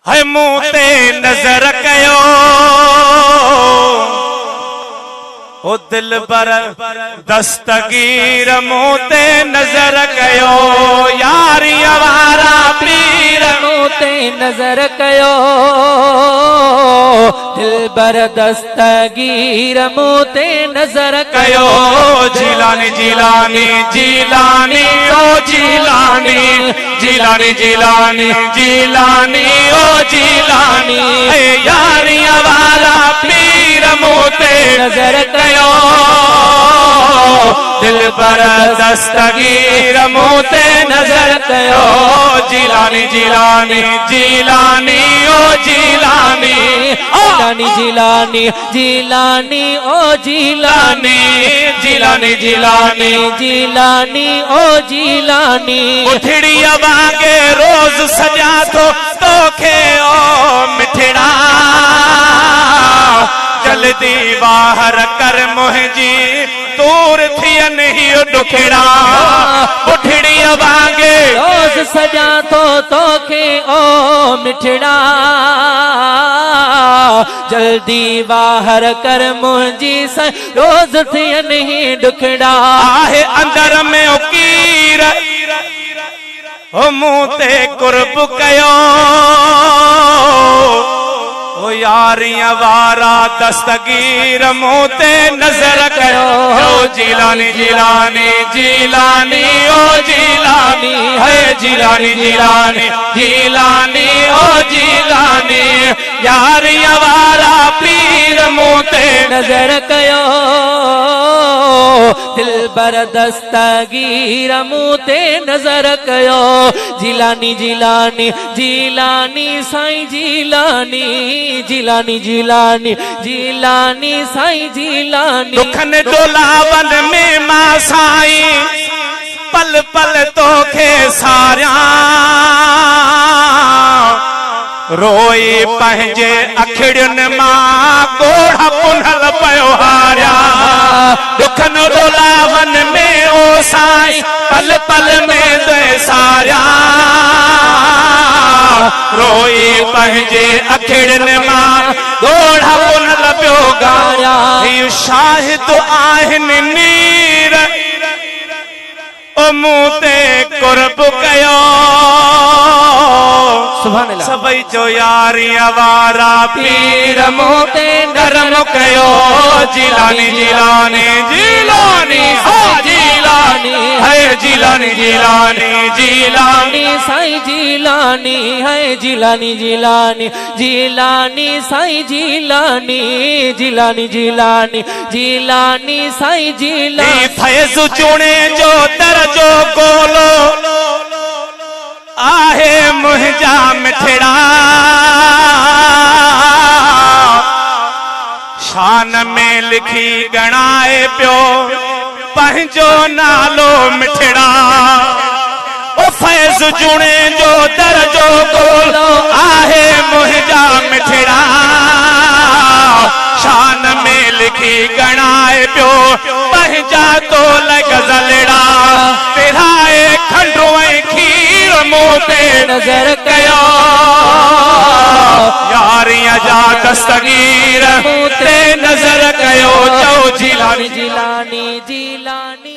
है मुंह ते नजर कयो ओ दिल बर दस्तगीर मुंह ते नजर कयो यारी आवारा पीर मुंह ते नजर कयो दिल बर दस्तगीर मुंह ते नजर कयो जिलानी जिलानी जिलानी ओ जिलानी जिलानी जिलानी जिलानी ओ जिलानी यारी आवारा पीर मुंह ते नजर कयो दिल पर दस्तगीर मुंह ते नजर कयो जिलानी जिलानी जिलानी ओ जिलानी जिलानी जिलानी जिलानी ओ जिलानी जिलानी जिलानी जिलानी ओ जिलानी उठड़ी वांगे रोज सजा तोखे ओ मिठड़ा जल्दी बाहर कर मुंहिंजी दूर थियन ही दुखड़ा उठड़ी वांगे रोज सजा तोखे ओ मिठड़ा जल्दी बाहर कर मुंहिंजी रोज थियन ही दुखड़ा आहे अंदर में उकीर ओ मुंह ते कुर्ब कयो ओ यारियां वारा दस्तगीर मुंह ते नजर कयो जिलानी जिलानी जिलानी ओ जिलानी है जिलानी जिलानी जिलानी ओ जिलानी यारियां वारा पीर मुंह ते नजर कयो दिल बर दस्तगीर मुंह ते नजर कयो जिलानी जिलानी जिलानी साईं जिलानी जिलानी जिलानी जिलानी साईं जिलानी दुखन डोलावन में मां साईं पल पल तोखे सारिया रोई पंहिंजे अखिड़ियुनि मां गोढ़ पुनल पयो हारिया दुखन डोलावन में ओ साईं पल पल में दे सारिया रोई पंहिंजे अखिड़ियुनि मां गोढ़ पुनल पियो गारिया ही शाहिद आहिनि नीर ओ मुंह ते कुर्ब कयो सुभान अल्लाह सबई जो यारी आवारा पीर मुंह ते नरम कयो जिलानी जिलानी जिलानी जिलानी है जिलानी जिलानी जिलानी साईं जिलानी है जिलानी जिलानी जिलानी साईं जिलानी जिलानी जिलानी जिलानी साईं जिलानी फैज़ चुणे जो दरजो गोलो आहे मुंहिंजा मिठड़ा शान में लिखी गणाए पियो पंहिंजो नालो मिठड़ा ओ फैज़ जुणे जो दरजो गोलो आहे मुंहिंजा मिठड़ा शान में लिखी गणाए पियो पंहिंजा तो गज़लड़ा पिराए खंडो ऐं खीर मुंह ते नजर कयो यारियां जा दस्तगीर मुंह ते नजर कयो चओ जिलानी जिलानी जिलानी